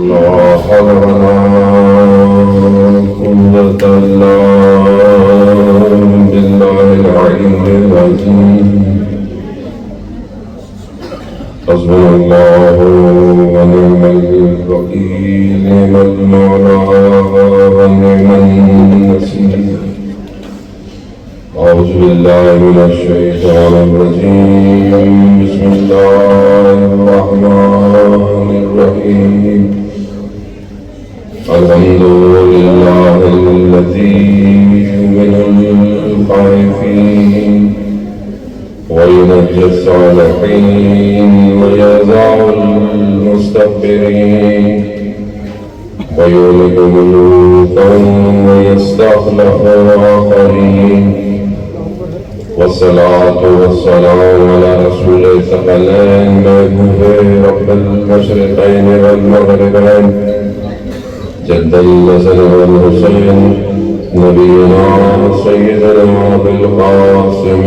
لا حول ولا قوة إلا بالله العلي العظيم. حسبنا الله ونعم الوكيل، نعم المولى ونعم النصير. أعوذ بالله من الشيطان الرجيم. بسم الله الرحمن الرحيم. الحمد لله الذي يؤمن الخائفين وينجي الصالحين ويرزق المستكبرين ويولد ملوكا ويستخلف آخرين. والصلاة والسلام على رسول الثقلين محبوب رب المشرقين والمغربين جد الحسن والحسين نبينا سيدنا بالقاسم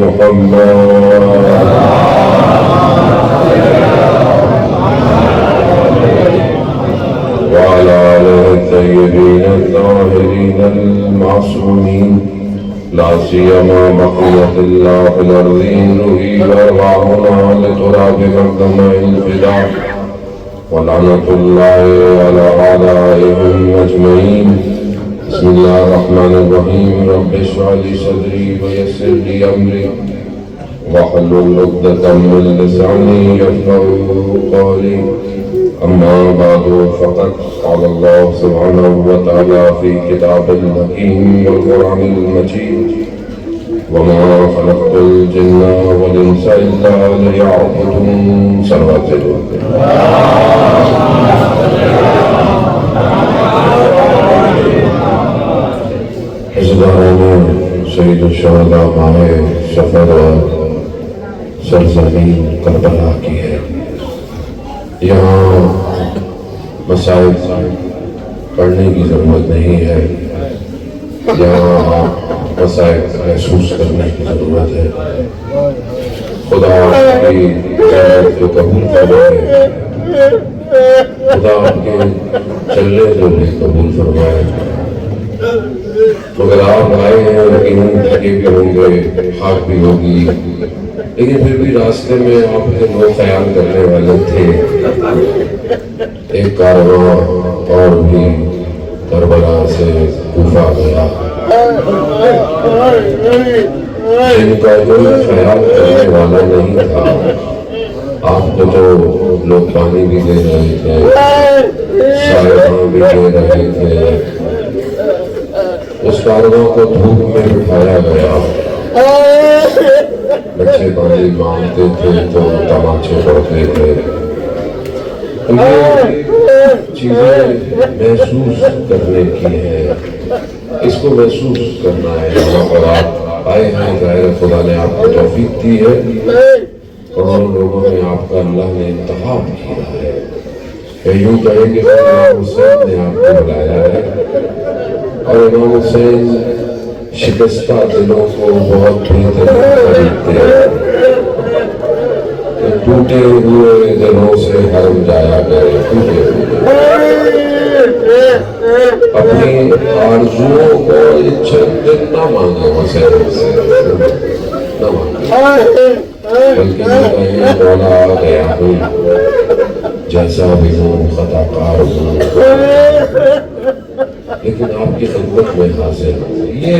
محمد وعلى آله الطيبين الطاهرين المعصومين، لا سيما بقية الله في الأرضين. روحي وأرواحنا لتراب مقدمة الفداء، ولعنة الله على أعدائهم أجمعين. بسم الله الرحمن الرحيم. رب اشرح لي صدري ويسر لي أمري واحلل عقدة من لساني يفقهوا قولي. أما بعد، فقد قال الله سبحانه وتعالى في كتاب الحكيم والقرآن المجيد: وما خلقت الجن والإنس إلا ليعبدون. صلوات حضران سید الشہداء ماہ سفر سرزمین کربلا کی ہے. یہاں مسائل پڑھنے کی ضرورت نہیں ہے، یہاں مسائل محسوس کرنے کی ضرورت ہے. خدا کی جنت کو قبول فرمائے، خدا آپ کے چلنے کو بھی قبول فرمائے. مگر آپ آئے ہیں، یقیناً تھکے بھی ہوں گے، تھک بھی ہوگی، لیکن پھر بھی راستے میں آپ کے لوگ خیال کرنے والے تھے. ایک کارواں اور بھی کربلا سے کوفہ گیا، جن کا کوئی خیال کرنے والا نہیں تھا. آپ کو تو لوگ پانی بھی دے رہے تھے، سائے بھی دے رہے تھے. اس کارواں کو دھوپ میں بٹھایا گیا. بچے پانی مانگتے تھے تو تماچے پڑتے تھے. یہ چیزیں محسوس کرنے کی ہے، اس کو محسوس کرنا ہے. اور آپ آئے ہیں، ظاہر خدا نے آپ کو توفیق دی ہے، اور لوگوں میں آپ کا اللہ نے انتخاب کیا ہے. یوں کہیں کہ امام حسین نے آپ کو بلایا ہے، اور امام حسین شکستہ دلوں کو بہت بہتر خریدتے ہیں. ٹوٹے ہوئے دلوں سے حرم جایا کرے، ٹوٹے ہوئے اپنی آرزوؤں کو چند دن نہ مانگے حسین سے، نہ مانگے، بلکہ یہ مولا آ گیا ہوں، جیسا بھی ہوں، خطا کار ہوں، لیکن آپ کی خدمت میں حاضر ہوں. یہ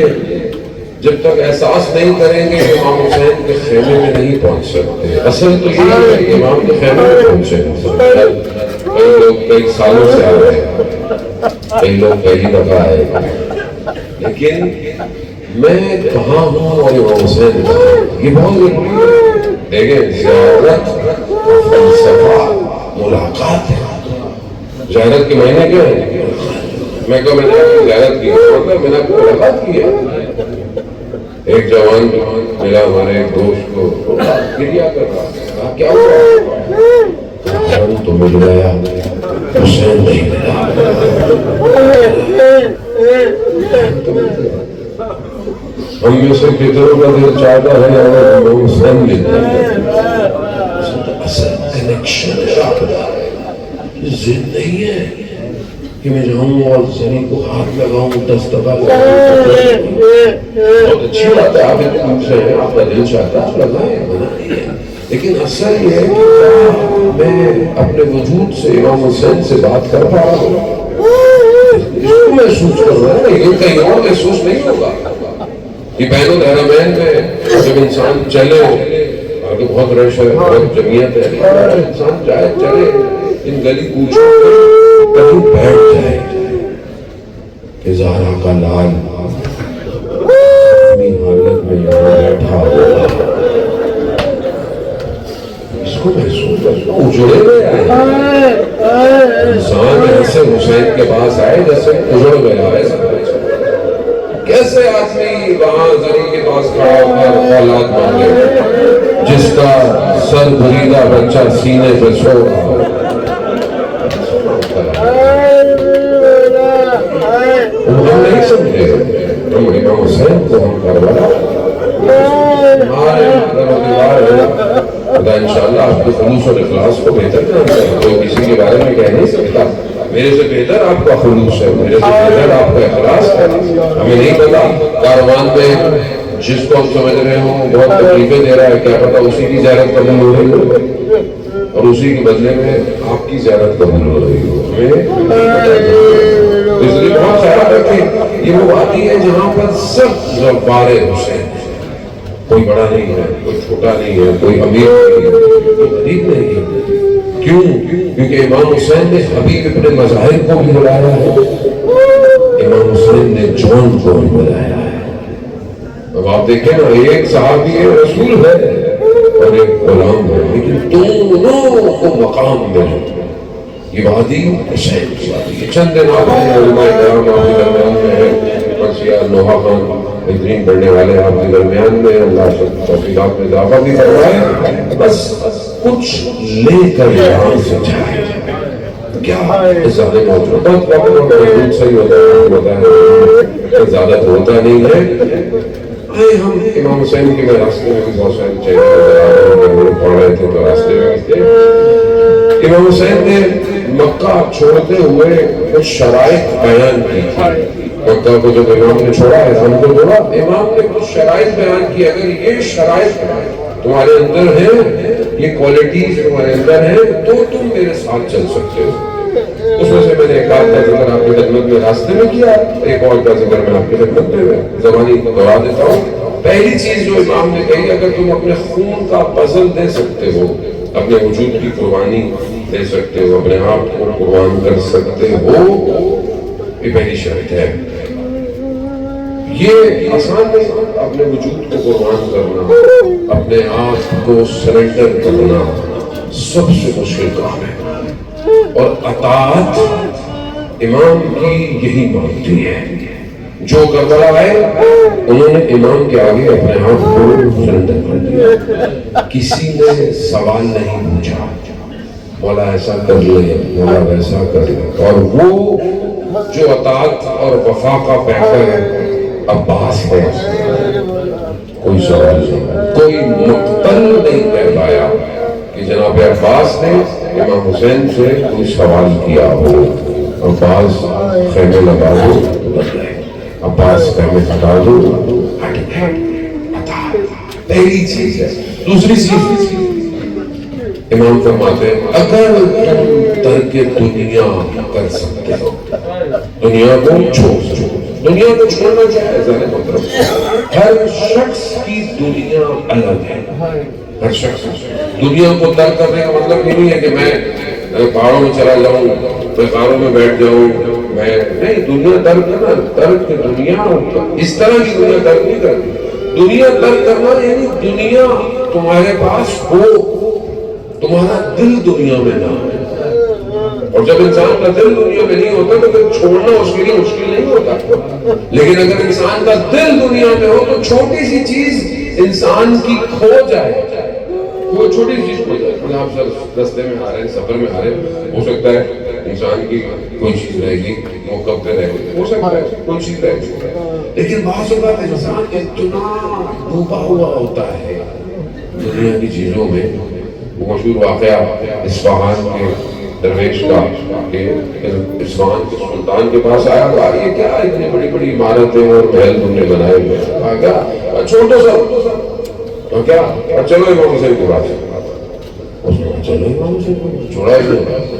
جب تک احساس نہیں کریں گے امام حسین کے خیمے میں نہیں پہنچ سکتے. اصل تو یہ ہے کہ امام کے خیمے میں پہنچے. کئی لوگ کئی سالوں سے آ رہے ہیں، کئی لوگ پہلی دفعہ آئے، لیکن میں کہاں ہوں اور امام حسین کہاں؟ یہ بہت ضروری ہے. دیکھیں، زیارت فلسفہ ملاقات ہے. زیارت کے معنی کیا ہے؟ میں کہا میں نے آپ کی زیارت کی، میں نے آپ کو ملاقات کی ہے. ایک جوان ملا ہمارے ایک دوست کو، گریا کر رہا، کہا کیا ہوا؟ حسین تو مل گیا، حسین نہیں ملا. ہم میں سے کتنوں کا دل چاہتا ہے ہمیں حسین مل جائے. اصل کنیکشن ضد نہیں ہے کہ میں جاؤں اور زری کو ہاتھ لگاؤں، دستبا لگاؤں. بہت اچھی بات ہے، آپ اتنے سے ہیں، آپ کا دل چاہتا ہے لگائیں، منع نہیں ہے. لیکن اصل یہ ہے کہ میں اپنے وجود سے امام حسین سے بات کر پا رہا ہوں، اس کو محسوس کر رہا ہے، یہ کہیں اور محسوس نہیں ہوگا. یہ بین الحرمین میں جب انسان چلے، آگے بہت رش ہے، بہت جمعیت ہے، انسان جائے چلے ان گلی کوچوں میں کہیں بیٹھ جائے کہ زہرا کا لال اپنی حالت میں یہاں بیٹھا ہوا، اس کو محسوس کرنا اجڑے گئے آئے. انسان ایسے حسین کے پاس آئے جیسے اجڑ گیا ہے. کیسے آدمی وہاں زری کے پاس کھڑا ہو کر اولاد مانگے، جس کا سر بریدہ بچہ سینے پہ سو رہا ہو. ہم نہیں سمجھے، ہم امام حسین کو ہم کربلا ہمارے خدا انشاءاللہ آپ کے خلوص اور اخلاص کو بہتر جانتا ہے. کوئی کسی کے بارے میں کہہ نہیں سکتا میرے سے بہتر آپ کا خلوص ہے، میرے سے بہتر آپ کا اخلاص ہے. ہمیں نہیں پتا کاروان میں جس کو ہم سمجھ رہے ہوں بہت تکلیفیں دے رہا ہے، کیا پتا اسی کی زیارت قبول ہو رہی ہو اور اسی کے بدلے میں آپ کی زیارت قبول ہو رہی ہو. اس لیے بہت خیال رکھیں، یہ وہ وادی ہے جہاں پر سب زوار حسین، کوئی بڑا نہیں ہے، کوئی چھوٹا نہیں ہے، کوئی امیر نہیں ہے، کوئی غریب نہیں ہے. کیوں؟ کیونکہ امام حسین نے حبیب اپنے مظاہر کو بھی بلایا ہے، امام حسین نے جون کو بھی بلایا ہے. اب آپ دیکھیں نا، ایک صحابی ہے، رسول ہے اور ایک غلام ہے، لیکن دونوں کو مقام ملے. یہ وادی حسین کی وادی ہے. چند دن آپ ہیں علماء کرام آپ کے درمیان میں ہیں، مرثیہ نوحہ خان بہترین پڑھنے والے آپ کے درمیان میں، اللہ سے توفیقات میں اضافہ بھی فرمائے. بس کچھ لے کر یہاں سے جائے. کیا زیادہ محترم بہت وقت محدود صحیح ہوتا ہے، زیادہ تو ہوتا نہیں ہے. ہم امام حسین کے میں راستے میں بھی بہت سارے چہرے پڑھ رہے تھے تو راستے میں بھی تھے. امام حسین نے مکہ چھوڑتے ہوئے کچھ شرائط بیان کی تھی. مکہ کو جب امام نے چھوڑا ہے ہم کو چھوڑا، امام نے کچھ شرائط بیان کی. اگر یہ شرائط تمہارے اندر ہیں، یہ کوالٹیز تمہارے اندر ہیں تو تم میرے ساتھ چل سکتے ہو. اس میں سے میں نے ایک آدھ کا ذکر آپ کی خدمت میں راستے میں کیا، ایک اور کا ذکر میں آپ کی خدمت میں زبانی کو دوہرا دیتا ہوں. پہلی چیز جو امام نے کہی، اگر تم اپنے خون کا بذل دے سکتے ہو، اپنے وجود کی قربانی دے سکتے ہو، اپنے آپ کو قربان کر سکتے ہو، یہ پہلی شرط ہے. یہ آسان نہیں، اپنے وجود کو قربان کرنا، اپنے آپ کو سرنڈر کرنا سب سے مشکل کام ہے. اور اطاعت امام کی یہی مانگتی ہے. جو کربلا آئے انہوں نے امام کے آگے اپنے آپ کو سرنڈر کر دیا. کسی نے سوال نہیں پوچھا، مولا ایسا کر لے، مولا ویسا کر لے. اور وہ جو اطاعت اور وفا کا پیکر عباس ہے، کوئی سوال نہیں، کوئی مقتل نہیں کہہ پایا کہ جناب عباس نے امام حسین سے کوئی سوال کیا ہو. عباس خیمے لگا دو بچ گئے، عباس خیمے ہٹا دو ہٹ گئے. پہلی چیز ہے. دوسری چیز امام فرماتے ہیں، اگر تم ترک دنیا کر سکتے ہو، دنیا کو چھوڑ دو. دنیا کو چھوڑنا کیا ہے ذرا مطلب، ہر شخص کی دنیا الگ ہے. ہر شخص دنیا کو ترک کرنے کا مطلب یہ نہیں ہے کہ میں پہاڑوں میں چلا جاؤں، میں کاروں میں بیٹھ جاؤں، میں نہیں. دنیا ترک کرنا، ترک دنیا اس طرح کی دنیا ترک نہیں کرتی. دنیا ترک کرنا یعنی دنیا تمہارے پاس ہو، تمہارا دل دنیا میں نہ ہو. اور جب انسان کا دل دنیا میں نہیں ہوتا تو پھر چھوڑنا اس کے لیے مشکل نہیں ہوتا. لیکن اگر انسان کا دل دنیا میں ہو تو چھوٹی سی چیز انسان کی کھو جائے، وہ چھوٹی چیز کھو جائے. آپ سب رستے میں آ رہے ہیں، سفر میں آ رہے ہیں، ہو سکتا ہے انسان کی کوئی چیز رہے گی، موقع پہ رہے گی، ہو سکتا ہے کوئی چیز رہے گی. لیکن بعض اوقات انسان اتنا ڈوبا ہوا ہوتا ہے دنیا کی چیزوں میں. وہ مشہور واقعہ اصفہان کے درویش کا کہ عثمان کے سلطان کے پاس آیا، کہا یہ کیا اتنی بڑی بڑی عمارتیں اور محل تم نے بنائے ہوئے؟ کہا کیا چھوٹا سا کیا، چلو امام حسین کے پاس۔ اس نے کہا چلو امام حسین کو چھوڑا ہی،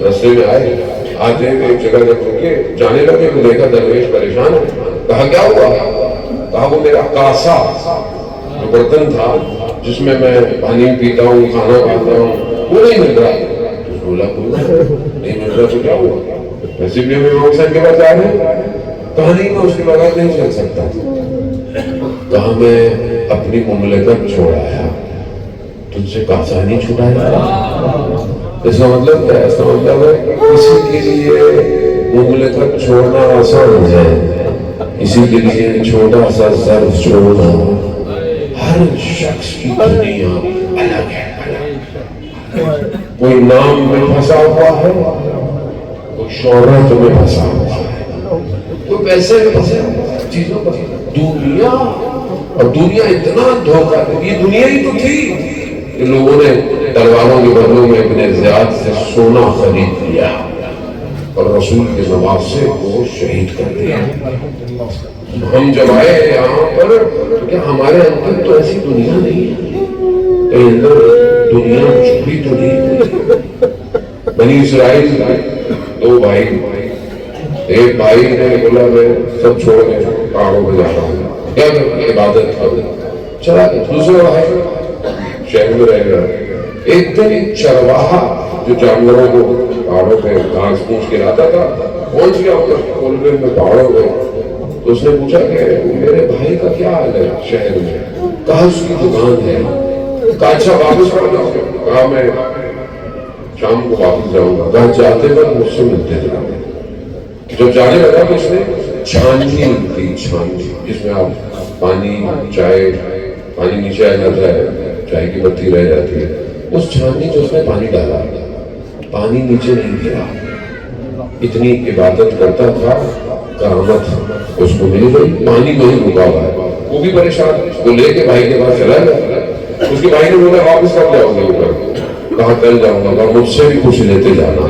رستے میں آئے، آتے ہوئے ایک جگہ جب رکے، جانے لگے تو دیکھا درویش پریشان ہے۔ کہا کیا ہوا؟ کہا وہ میرا کاسا جو برتن تھا جس میں میں پانی پیتا ہوں، کھانا کھاتا ہوں، وہ نہیں مل رہا۔ بولا نہیں مل رہا تو کیا ہوا؟ ویسے بھی ہم امام حسین کے پاس آ رہے ہیں۔ کہا نہیں میں اس کے بغیر نہیں چل سکتا۔ کہا میں اپنی مملکت چھوڑ آیا، تجھ سے کاسا نہیں چھوڑایا۔ اس کا مطلب کیا ہے؟ اس کا مطلب ہے کسی کے لیے مملکت چھوڑنا آسان ہے، کسی کے لیے چھوٹا سا ظرف چھوڑنا، ہر شخص کی دنیا الگ ہے۔ کوئی نام میں پھنسا ہوا ہے، کوئی شہرت میں پھنسا ہوا ہے، کوئی پیسے میں پھنسا ہوا ہے، چیزوں پر دنیا، اور دنیا اتنا دھوکہ ہے۔ یہ دنیا ہی تو تھی کہ لوگوں نے تلواروں کے بدلوں میں اپنے زیاد سے سونا خرید لیا اور رسول کے نواز سے وہ شہید کر دیا۔ ہم جب آئے یہاں پر تو کیا ہمارے اندر تو ایسی دنیا نہیں ہے، کہیں اندر دنیا چھپی تو نہیں۔ بنی اسرائیل دو بھائی، ایک بھائی نے بولا میں سب چھوڑ کے پہاڑوں پہ جا رہا ہوں، کیا عبادت کروں، چلا گیا۔ دوسرا بھائی شہر میں رہ گیا۔ ایک دن ایک چرواہا جو جانوروں کو پہاڑوں پہ گھاس پھوس کے لاتا تھا پہنچ گیا کولبے میں پہاڑوں پہ، تو اس نے پوچھا کہ میرے بھائی کا کیا حال ہے شہر میں؟ کہا اس کی دکان ہے۔ کہا اچھا واپس پڑ جاؤ؟ کہا میں شام کو واپس جاؤں گا۔ کہا جاتے وقت مجھ سے ملتے جاتے۔ جب جانے لگا تو اس نے چھاننی ملتی، چھاننی جس میں آپ پانی چائے، پانی نیچے آ جاتا ہے، چائے کی بتی رہ جاتی ہے، اس چھاننی جو اس نے پانی ڈالا، پانی نیچے نہیں گرا۔ اتنی عبادت کرتا تھا، کرامت اس کو مل گئی، پانی میں ہی رکا ہوا ہے۔ وہ بھی پریشان، وہ لے کے بھائی کے پاس چلا گیا۔ اس کے بھائی نے بولا واپس کب جاؤ گے اوپر؟ کہا کل جاؤں گا، مجھ سے بھی کچھ لیتے جانا۔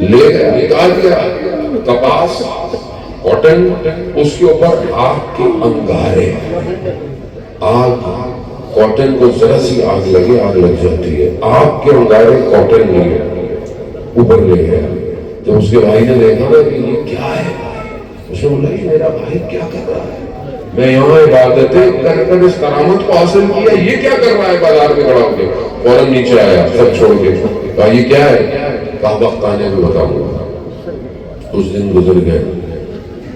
لے گیا، نکال دیا کپاس، کاٹن، اس کے اوپر آگ کے انگارے، آگ، کاٹن کو ذرا سی آگ لگے آگ لگ جاتی ہے، آگ کے انگارے کاٹن لیے اوپر لے گیا۔ جب اس کے بھائی نے دیکھا نا کہ یہ کیا ہے، اس نے بولا یہ میرا بھائی کیا کر رہا ہے؟ میں یہاں عبادتیں کر کر اس کرامت کو حاصل کیا، یہ کیا کر رہا ہے بازار میں کھڑا ہو کے؟ فوراً نیچے آیا سب چھوڑ کے۔ کہا یہ کیا ہے؟ کہا وقت آنے میں بتاؤں گا۔ کچھ دن گزر گئے،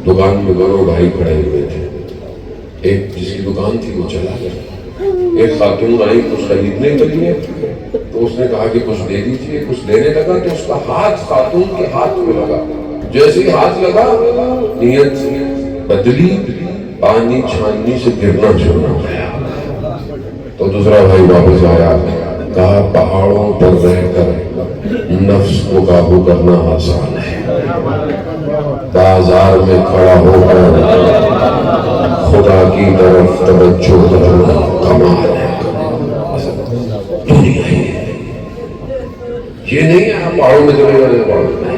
دکان میں دونوں بھائی کھڑے ہوئے تھے، ایک جس کی دکان تھی وہ چلا گیا، ایک خاتون آئی کچھ خریدنے کے لیے، تو اس نے کہا کہ کچھ دے دیجیے، کچھ دینے لگا تو اس کا ہاتھ خاتون کے ہاتھ میں لگا، جیسے ہی ہاتھ لگا نیت بدلی، پانی چھاننی سے گرنا شروع ہو گیا۔ تو دوسرا بھائی واپس آیا، کہا پہاڑوں پر رہ کر نفس کو قابو کرنا آسان ہے، بازار میں کھڑا ہو کر خدا کی طرف توجہ کرنا کمال ہے۔ دنیا ہی ہے، یہ نہیں ہے ہم پہاڑوں میں چلے جانے پہاڑوں میں،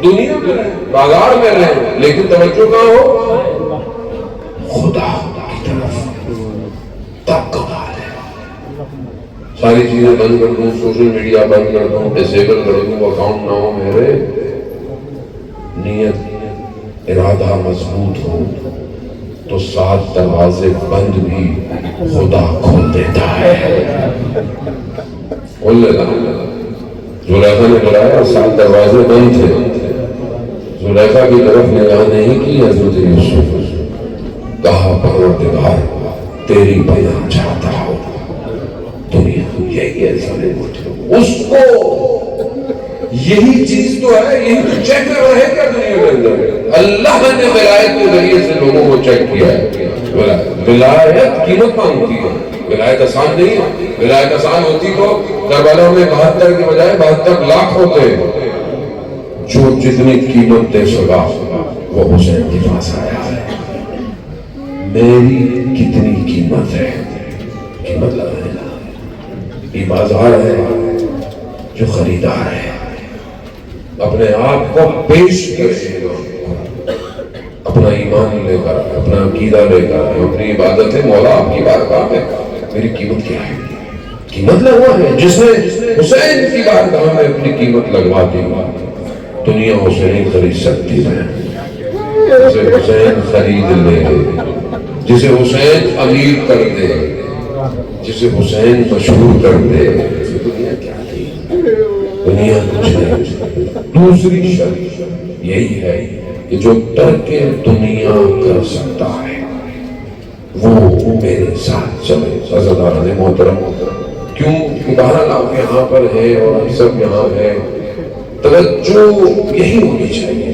دنیا میں رہیں، بازار میں رہیں، لیکن توجہ کہاں ہو؟ خدا کی طرف، تب کمال ہے۔ ساری چیزیں بند کر دوں، سوشل میڈیا بند کر دوں، ڈسیبل کر دوں، اکاؤنٹ نہ ہو میرے، نیت ارادہ مضبوط ہو تو 7 دروازے بند بھی خدا کھول دیتا ہے۔ کھول لیتا ہے۔ زلیخا نے بلایا، 7 دروازے بند تھے، زلیخا کی طرف نگاہ نہیں کی حضرت یوسف، کہا پروردگار تیری پناہ چاہتا ہوں۔ دنیا یہی ہے، اس کو یہی چیز تو ہے، یہی تو چیک کر رہے کیا دنیا کے اندر؟ اللہ نے ولایت کے ذریعے سے لوگوں کو چیک کیا ہے۔ ولایت قیمت مانگتی ہے، ولایت آسان نہیں ہے۔ ولایت آسان ہوتی تو کربلا میں 72 کے بجائے 72 لاکھ ہوتے، جو جتنی قیمت دے سکا وہ حسین کے پاس آیا ہے۔ میری کتنی قیمت ہے، قیمت لگانے کا یہ بازار ہے جو خریدار ہے، اپنے آپ کو پیش کرے، اپنا ایمان لے کر، اپنا عقیدہ لے کر، اپنی عبادت ہے، مولا آپ کی بارگاہ میں میری قیمت کیا ہے؟ قیمت لگوا ہے. جس نے حسین کی بارگاہ میں اپنی قیمت لگوا دی، دنیا اسے نہیں خرید سکتی ہے. جسے حسین خرید لے، جسے حسین امیر کر دے، جسے حسین مشہور کر دے، دنیا کیا تھی؟ دنیا کچھ نہیں. دوسری شرط یہی ہے کہ جو ترک دنیا کر سکتا ہے وہ میرے ساتھ چلے. عزیزان محترم، کیوں بہرحال آپ یہاں پر ہیں اور ہم سب یہاں ہیں، توجہ یہی ہونی چاہیے.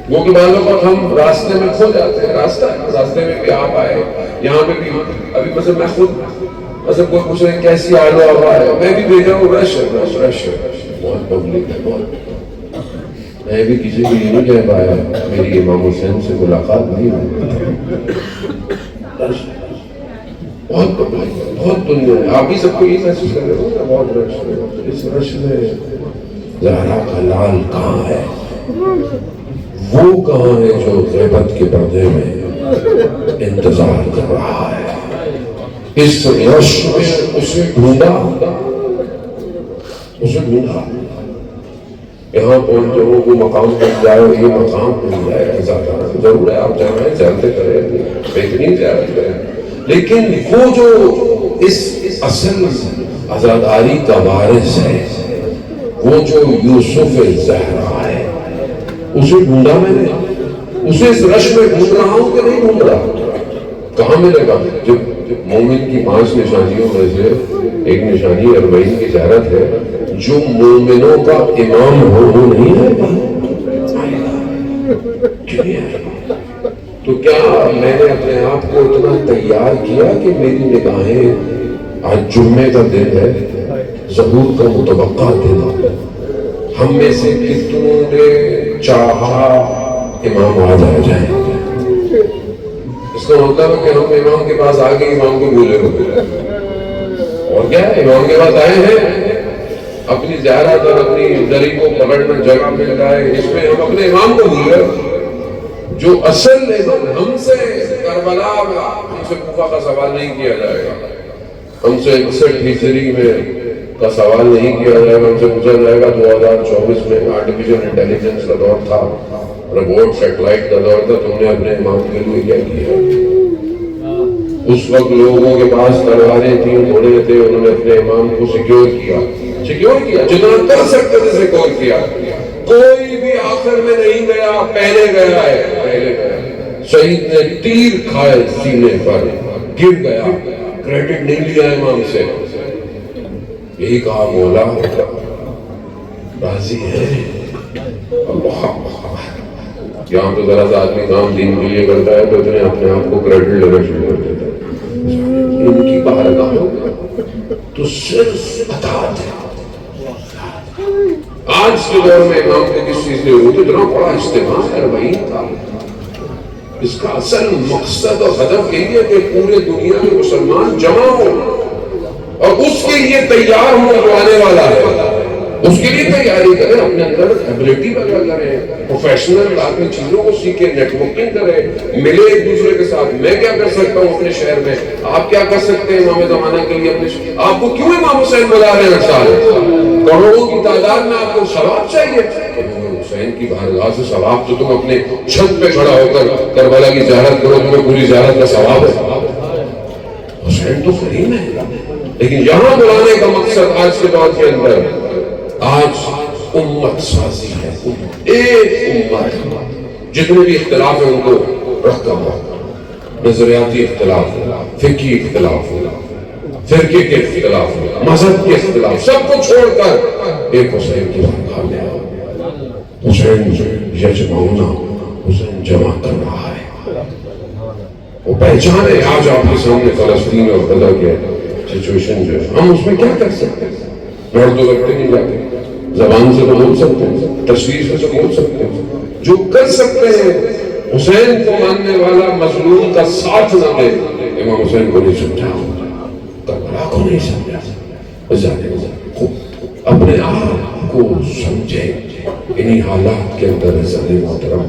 وہ کہ بعض اوقات ہم راستے میں کھو جاتے ہیں. راستے میں بھی آپ آئے، یہاں پہ بھی. ابھی مثلا میں خود کوئی پوچھ رہے ہیں کیسی آل و ہوا ہے، میں بھی دیکھ رہا ہوں رش بہت پبلک ہے بہت. میں بھی کسی کو یہ نہیں کہہ پایا میری امام حسین سے ملاقات نہیں ہوئی. بہت پبلک ہے، بہت دنیا ہے. آپ بھی سب کو یہ محسوس کر رہے ہو نا، بہت رش ہے. اس رش میں زہرا کا لال کہاں ہے؟ وہ کہاں ہے جو غیبت کے پردے میں انتظار کر رہا ہے؟ اس رش میں اسے ڈھونڈا. یہاں پہنچ جو وہ مقام مل جائے، یہ مقام مل جائے، ضرور ہے آپ جانا ہے زیارتیں کریں، بہترین زیارت کریں، لیکن وہ جو اس اصل عزاداری کا وارث ہے، وہ جو یوسف زہرا ہے، اسے ڈھونڈا میں نے. اسے اس رش میں ڈھونڈ رہا ہوں کہ نہیں ڈھونڈ رہا؟ کہاں ملے گا؟ جب مومن کی 5 نشانیوں میں سے ایک نشانی 40 کی زیارت ہے. جو مومنوں کا امام ہو وہ نہیں ہے تو کیا میں نے اپنے آپ کو اتنا تیار کیا کہ میری نگاہیں آج جمعے کا دن ہے، ظہور کا متوقع دن ہے، ہم میں سے کتنوں نے چاہا امام آج آ جائیں؟ اس کا مطلب ہے کہ ہم امام کے پاس آگے امام کو بھولے ہوئے. اور کیا ہے، امام کے پاس آئے ہیں، اپنی زیارت اور اپنی دری کو پکڑنا جگہ مل جائے، اس میں ہم اپنے امام کو بھول گئے. جو اصل ہم سے کربلا میں، ہم سے کوفہ کا سوال نہیں کیا جائے گا، ہم سے 61 ہجری میں کا سوال نہیں کیا جائے گا. ہم سے پوچھا جائے گا 2024 میں آرٹیفیشل انٹیلیجنس کا دور تھا، روبوٹ سیٹلائٹ کا دور تھا، تم نے اپنے امام کے لیے کیا کیا؟ اس وقت لوگوں کے پاس تلواریں تھیں، گھوڑے تھے، انہوں نے اپنے امام کو سیکیور کیا، جتنا کر سکتے تھے سیکیور کیا. کوئی بھی آخر میں نہیں گیا، پہلے گیا ہے. شہید نے تیر کھائے سینے پر، گر گیا، کریڈٹ نہیں لیا امام سے. یہی کہا مولا راضی ہے. اللہ یہاں تو ذرا سا آدمی کام دین کے لیے کرتا ہے تو اتنے اپنے آپ کو کریڈٹ لینا شروع کر دیتا ہے. ان کی بارگاہوں تو صرف اطاعت ہے. آج کے دور میں امام کے کس چیز نے ہوئی تو اتنا بڑا اجتماع ہے 40 کا. اس کا اصل مقصد اور ہدف یہی ہے کہ پورے دنیا میں مسلمان جمع ہو اور اس کے لیے تیار ہو جو آنے والا ہے. اس کے لیے تیاری کریں، اپنے اندر ایبلٹی پیدا کریں، پروفیشنل آدمی چیزوں کو سیکھیں، نیٹ ورکنگ کریں، ملے ایک دوسرے کے ساتھ. میں کیا کر سکتا ہوں اپنے شہر میں، آپ کیا کر سکتے ہیں امام زمانہ کے لیے اپنے شہر. آپ کو کیوں امام حسین بلا رہے ہیں ہر سال؟ کروڑوں کی تعداد میں آپ کو ثواب چاہیے. حسین کی بارگاہ سے ثواب تو تم اپنے چھت پہ کھڑا ہو کر کربلا کی زیارت کرو، تمہیں پوری زیارت کا ثواب ہے. حسین تو کریم ہے. لیکن یہاں بلانے کا مقصد آج کے دور کے اندر، آج امت سازی ہے. ایک امت، جتنے بھی اختلاف ہیں ان کو رکھ کر رکھ، نظریاتی اختلاف، فقہی اختلاف، فرقے کے اختلاف، مذہب کے اختلاف، سب کو چھوڑ کر ایک حسین کی بارگاہ میں آؤ. حسین یجمعنا، حسین جمع کر رہا ہے. وہ پہچان ہے. آج آپ کے سامنے فلسطین اور غزہ کے سچویشن جو ہے، ہم اس میں کیا کر سکتے ہیں؟ نوڑ تو کرتے نہیں جاتے، زبان سے تو بول سکتے ہیں، تصویر سے تو بول سکتے ہیں. جو کر سکتے ہیں، حسین کو ماننے والا مظلوم کا ساتھ نہ دے. امام حسین کو نہیں سمجھا، کربلا کو نہیں سمجھا. اپنے آپ کو سمجھے. انہی حالات کے اندر عزیز محترم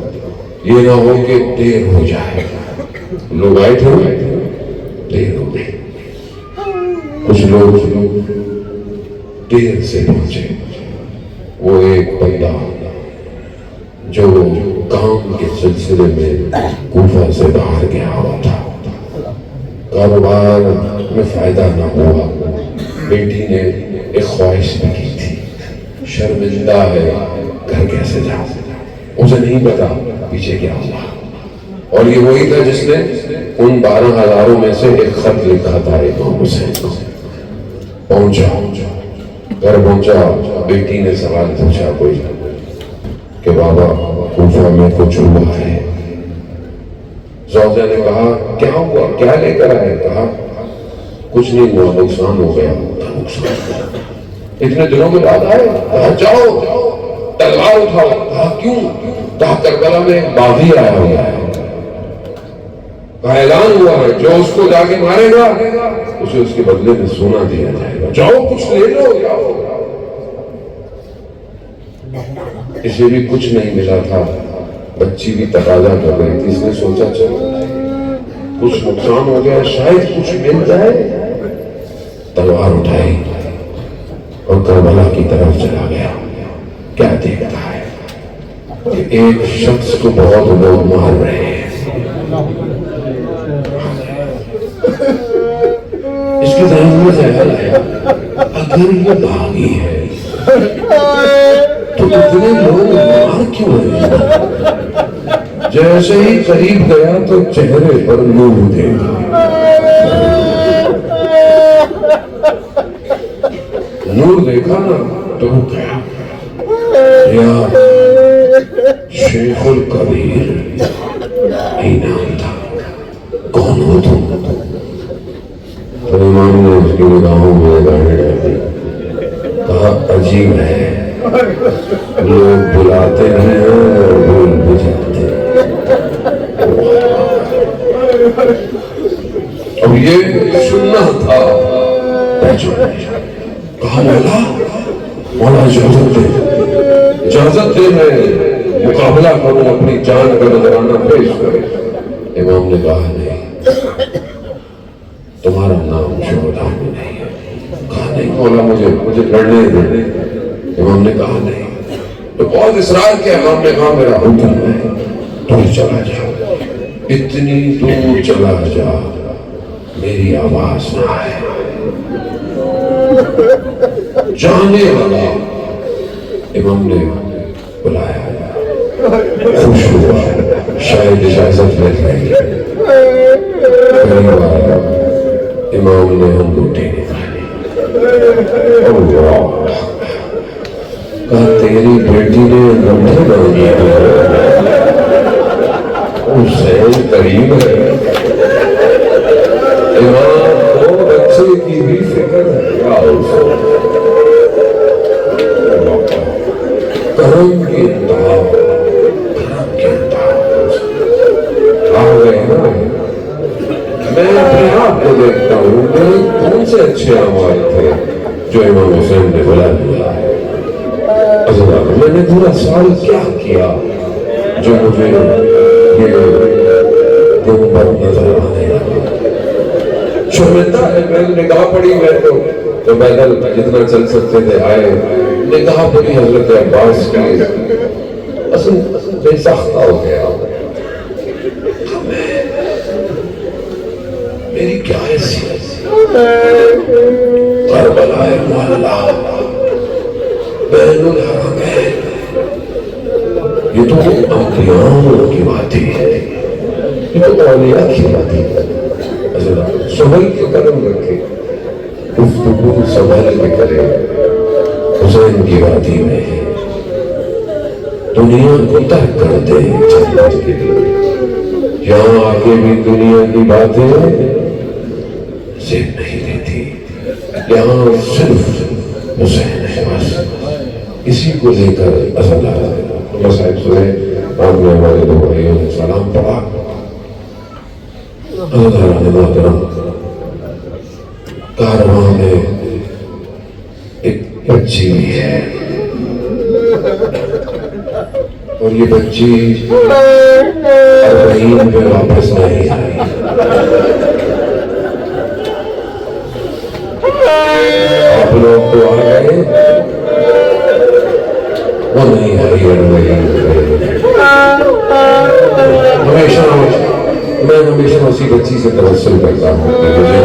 یہ نہ ہو کہ دیر ہو جائے. لوگ آئے تھے دیر ہو گئی, کچھ لوگ دیر سے پہنچے. وہ ایک بندہ جو کام کے سلسلے میں کوفہ سے باہر گیا ہوا تھا, کاروبار میں فائدہ نہ ہوا. بیٹی نے ایک خواہش بھی کی تھی, شرمندہ ہے گھر کیسے جا, اسے نہیں پتا پیچھے کیا ہوا. اور یہ وہی تھا جس نے ان 12,000 میں سے ایک خط لکھا تھا امام حسین کو. پہنچا, گھر پہنچا, بیٹی نے سوال پوچھا کوئی کہ بابا کوفہ میں کچھ ہوا ہے؟ زوجہ نے کہا کیا ہوا, کیا لے کر آئے؟ کہا کچھ نہیں ہوا, نقصان ہو گیا. اتنے دنوں کے بعد آئے؟ کہا جاؤ تلوار اٹھاؤ. کہا کیوں؟ کہا کربلا میں ایک باغی آیا ہوا ہے, اعلان ہوا ہے جو اس کو جا کے مارے گا اسے اس کے بدلے میں سونا دیا جائے گا, جاؤ کچھ لے لو. جاؤ. اسے بھی کچھ نہیں ملا تھا, بچی بھی تقاضا کر رہی تھی. اس نے سوچا چلو کچھ نقصان ہو گیا, شاید کچھ مل جائے. تلوار اٹھائی اور کربلا کی طرف چلا گیا. کیا دیکھتا ہے کہ ایک شخص کو بہت لوگ مار رہے ہیں. اس کے ذہن میں خیال آیا اگر یہ باغی ہے تو اتنے لوگ مار کیوں رہے؟ جیسے ہی قریب گیا تو چہرے پر نور دیکھا. نور دیکھا نا تو رک گیا. یا شیخ الکبیر ہی نام تھا. کون ہو تم؟ تو امام نے اس کی نگاہوں میں گاڑی ڈالی. کہا عجیب ہے, لوگ بلاتے نہیں ہیں اور بول بجاتے. اب یہ سننا تھا. کہا مولا اجازت دے, اجازت دے میں مقابلہ کروں, اپنی جان کا نذرانہ پیش کرے. امام نے کہا نہیں, تمہارا نام شہداء میں نہیں ہے. کہا نہیں مولا مجھے لڑنے دے. امام نے کہا نہیں. تو بہت اصرار کیا. امام نے کہا میرا حکم ہے تو چلا جا, اتنی دور چلا جا میری آواز نہ آئے. جانے والا امام نے بلایا, خوش ہوا, شاید اجازت مل گئی. امام نے انگوٹھی نکالی. کہا تیری بیٹی نے انگوٹھی مانگی حسین قریب ہے. امام کو بچے کی بھی فکر ہے. کرم کی انتہا, کرم کی انتہا آ گئے نا. میں اپنے آپ کو دیکھتا ہوں کہ کون سے اچھے اعمال تھے جو امام حسین نے بلا لیا ہے. میں نے پورا سال کیا کیا جو مجھے یہ گنبد نظر آنے لگا. شرمندہ ہے, میں نے نگاہ پڑی. میں تو پیدل جتنا چل سکتے تھے آئے. نگاہ پڑی حضرت عباس کی, اصل بے ساختہ ہو گیا. میری کیا حیثیت, کربلا معلّہ بین الحرمین, یہ تو انبیاء کی وادی ہے, یہ تو اولیاء کی وادی ہے. سنبھل کے قدم رکھے, گفتگو سنبھل کے کرے. حسین کی وادی میں دنیا کو ترک کر دے جنت کے لیے. یہاں آگے بھی دنیا کی باتیں ذہن نہیں رہتی. یہاں صرف حسین ہے بس, اسی کو لے کر اصل صاحب سنے. آپ نے ہمارے دو بھائیوں نے سلام پڑھا. اللہ تعالیٰ نے محترم کارواں میں ایک بچی بھی ہے. اور یہ بچی اربعین پہ واپس نہیں آئی. آپ لوگ تو آ گئے, وہ نہیں آئی اربعین پہ. میں ہمیشہ اسی بچی سے توسل کرتا ہوں کہ مجھے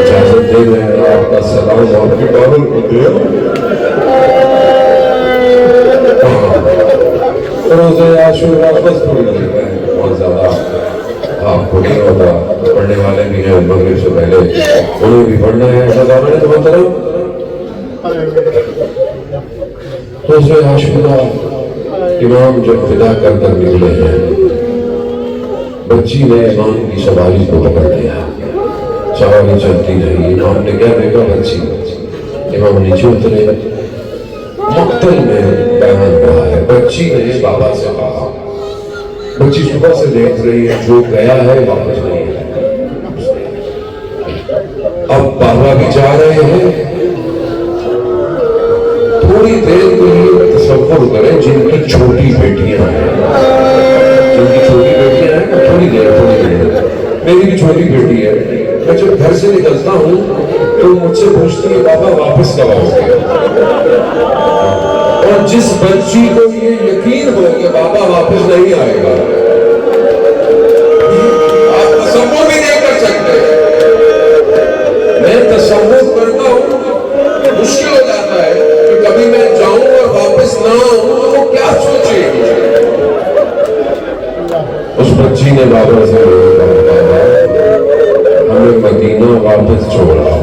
اجازت دے دیں آپ کا سلام آپ کی قابل کو دے. روزے عاشورہ بس تھوڑی دیر میں بہت زیادہ آپ کو نہیں ہوتا. پڑھنے والے بھی ہیں مغرب سے پہلے, انہیں بھی پڑھنا ہے. خزانہ نے تو مطلب روزے عاشورہ امام جب فدا کر کر نکلے ہیں, بچی نے امام کی سواری کو پکڑ لیا. سواری چلتی رہی. امام نے کیا دیکھا؟ بچی. امام نیچے اترے. مقتل میں بیان ہوا ہے بچی نے بابا سے کہا, بچی صبح سے دیکھ رہی ہے جو گیا ہے واپس نہیں ہے. اب بابا بھی جا رہے ہیں. تھوڑی دیر کے لیے تصور کریں جن کی چھوٹی بیٹیاں ہیں, تھوڑی دیر میری بھی چھوٹی بیٹی ہے. میں جب گھر سے نکلتا ہوں تو مجھ سے پوچھتی ہے بابا واپس کب آؤ گے. اور جس بچی کو یہ یقین ہو کہ بابا واپس نہیں آئے گا, آپ تصور بھی نہیں کر سکتے. میں تصور کرتا ہوں مشکل ہو جاتا ہے کہ کبھی میں جاؤں اور واپس نہ آؤں تو وہ کیا سوچے گی. اس بچی نے بابا سے کہا بابا ہمیں مدینہ واپس چھوڑا.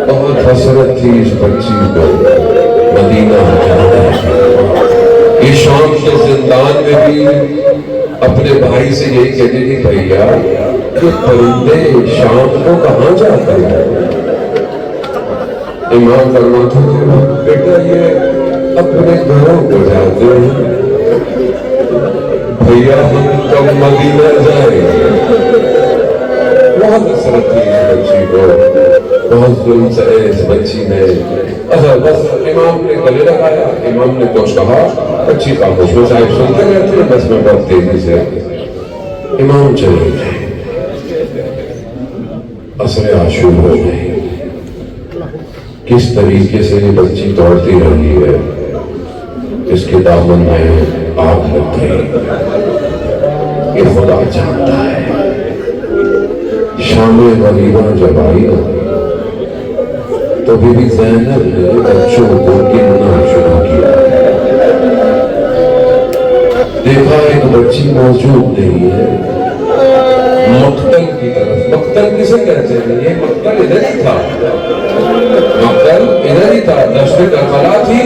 بہت حسرت تھی اس بچی کو مدینہ جانے کی. یہ شام کے زندان میں بھی اپنے بھائی سے یہی کہتے تھے بھیا کہ پرندے شام کو کہاں جاتے ہیں. امام فرماتے تھے بیٹا یہ اپنے گھروں کو جاتے ہیں. بھیا ہم کب مدینہ جائیں. بہت حسرت تھی اس بچی کو, بہت ظلم سہے اس بچی نے. بس امام نے گلے لگایا. امام نے کچھ کہا, بچی خاموش ہو. صاحب سنتے رہتے ہیں بس میں بہت تیزی سے. امام چلے گئے. عصر عاشور ہو گئی. کس طریقے سے یہ بچی دوڑتی رہی ہے, اس کے دامن میں آگ لگ گئی. یہ خدا جانتا ہے. شام غریبہ جب آئی تو بی بی زینب نے بچوں کو گننا شروع کیا. دیکھا ایک بچی موجود نہیں ہے. مقتل کی طرف. مقتل کسے کہتے ہیں؟ یہ مقتل ادھر ہی تھا. مقتل ادھر ہی تھا. دشت کربلا تھی.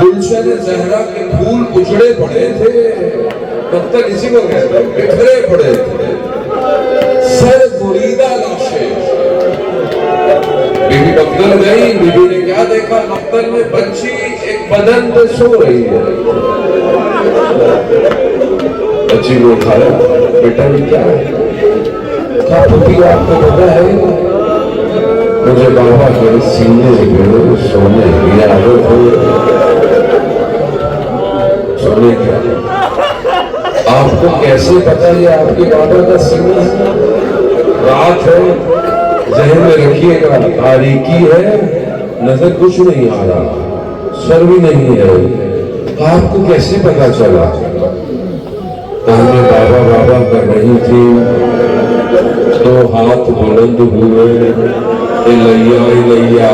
گلشن زہرا کے پھول اجڑے پڑے تھے. مقتل اسی کو کہتے ہیں, بکھرے پڑے تھے. سر بریدہ لاشیں. بی بی مقتل گئی. بی بی نے کیا دیکھا؟ مقتل میں بچی ایک بدن پہ سو رہی ہے. بچی کو اٹھایا. بیٹا یہ کیا ہے؟ کہا پھوپھی آپ کو پتا ہے مجھے بابا کے سینے پہ سونے کی عادت ہو. سونے کی عادت. آپ کو کیسے پتا یہ آپ کے بابا کا سینہ ہے؟ رات ہے, ذہن میں رکھیے گا. تاریکی ہے, نظر کچھ نہیں آ رہا, سر بھی نہیں ہے. آپ کو کیسے پتا چلا؟ میں بابا بابا کر رہی تھی تو ہاتھ بلند ہوئے. الیا الیا.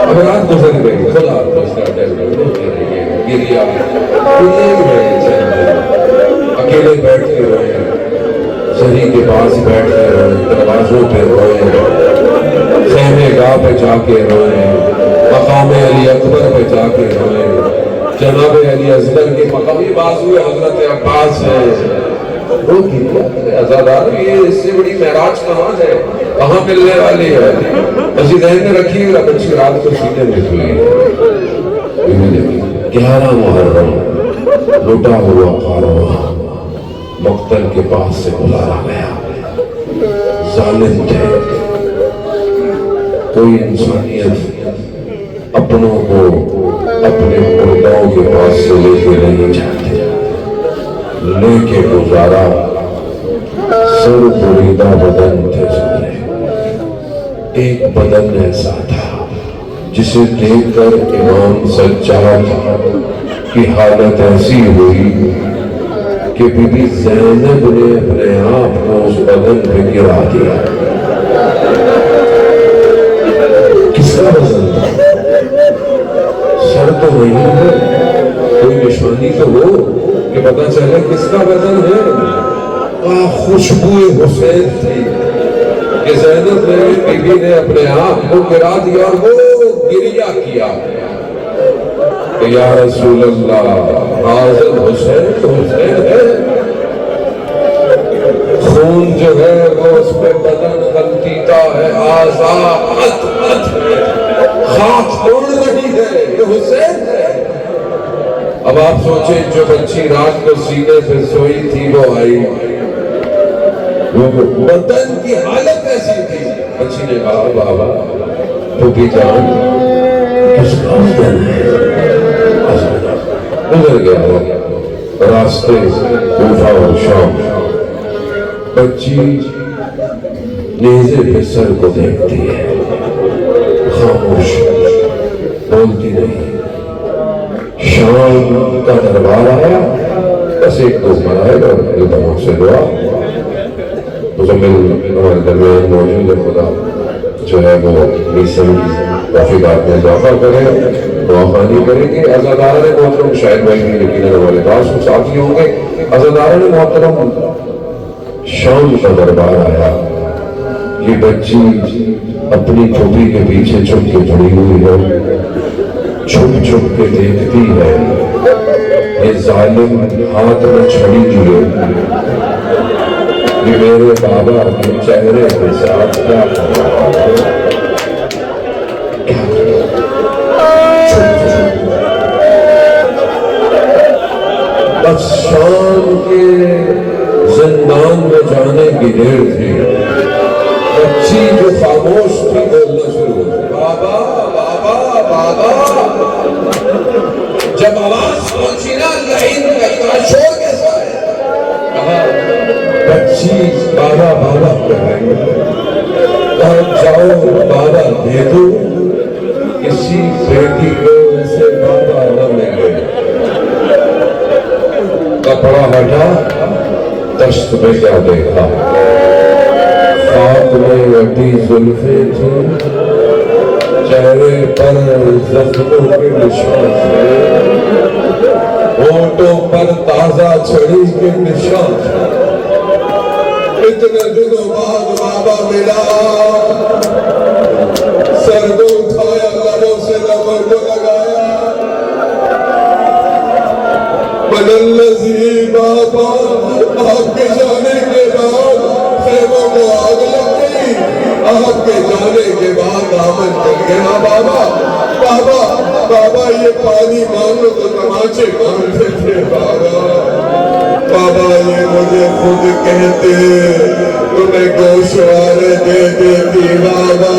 اب رات گزر گئی. خدا گریا. اکیلے بیٹھ کے روئے. شہری کے پاس بیٹھ کے روئے. دروازوں پہ روئے. خیمے گاہ پہ جا کے روئے. مقام علی اکبر پہ جا کے روئے. جناب علی اصغر کے مقامی بازو حضرت عباس ہے. ازادار یہ اس سے بڑی معراج کہاں ہے, کہاں ملنے والی ہے؟ اسی ذہن میں رکھیے گا. بچی رات کو سینے میں سوئی. 11 محرم لٹا ہوا کارواں مقتل کے پاس سے بلایا گیا. ظالم تھے, کوئی انسانیت اپنوں کو اپنے مردوں کے پاس سے لے کے نہیں جاتے، لے کے گزارا سر بریدہ بدن تھے سارے۔ ایک بدن ایسا تھا جسے دیکھ کر امام سجاد کی حالت ایسی ہوئی کہ بی بی زینب نے اپنے آپ کو اس بدن پہ گرا دیا۔ کس کا وزن تھا؟ سر تو نہیں ہے، کوئی نشانی تو ہو کہ پتہ چلے کس کا وزن ہے۔ خوشبو حسین تھی کہ زینب نے بی بی نے اپنے آپ کو گرا دیا اور وہ گریا کیا کہ یا رسول اللہ، حاضر حسین تو حسین ہے، خون جو ہے وہ اس پہ بدن غلطیتا ہے، آزاد خاک توڑ رہی ہے، یہ حسین ہے۔ اب آپ سوچیں جو بچی رات کو سینے پہ سوئی تھی وہ آئی، وہ بدن کی حالت ایسی تھی، بچی نے کہا بابا پھوپھی جان کس کا بدن ہے؟ گزر گیا راستے کوفہ اور شام، بچی نیزے پہ سر کو دیکھتی ہے، خاموش، بولتی نہیں۔ شام کا دربار آیا، بس ایک دو مرائب اور تمام سے دعا، مزمل ہمارے درمیان موجود ہے، خدا جو ہے وہ میسن وافقات میں اضافہ کرے، دعا خوانی کرے گی۔ عزاداران محترم، شاید بھائی بھی یقیناً ہمارے پاس وہ ساتھی ہوں گے۔ عزاداران محترم، شام کا دربار آیا، یہ بچی اپنی پھوپھی کے پیچھے چھپ کے کھڑی ہوئی ہے، چھپ چھپ کے دیکھتی ہے یہ ظالم ہاتھ میں چھڑی لیے کہ میرے بابا کے چہرے کے ساتھ کیا کرنا ہے۔ بس شام کے زندان میں جانے کی دیر تھی، بچی جو خاموش تھی بولنا شروع ہو گئی، بابا بابا بابا۔ جب آواز پہنچی نا لائن کا اتنا شور کیسا ہے، کہا بچی بابا بابا کر رہی ہے، جاؤ بابا دے دو، کسی بیٹی کو ایسے بابا نہ ملے۔ کپڑا ہٹا، دشت میں کیا دیکھا، خاک میں وٹی زلفیں تھیں، چہرے پر زخموں کے نشان تھے، ہونٹوں پر تازہ چھڑی کے نشان تھے۔ اتنے دنوں بعد بابا ملا، سر کو اٹھایا، لبوں سے لبوں کو لگایا، بدلزی بابا آپ کے جانے کے بعد خیموں کو آگ لگ گئی، آپ کے جانے کے بعد دامن چل گیا، بابا بابا بابا یہ پانی مانگو تو تماچے مانگتے تھے، بابا یہ مجھے خود کہتے تمہیں گوشوارے دے دیتی، بابا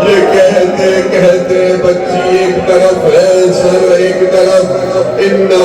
یہ کہتے کہتے بچی ایک طرف ہے سر، ایک طرف انا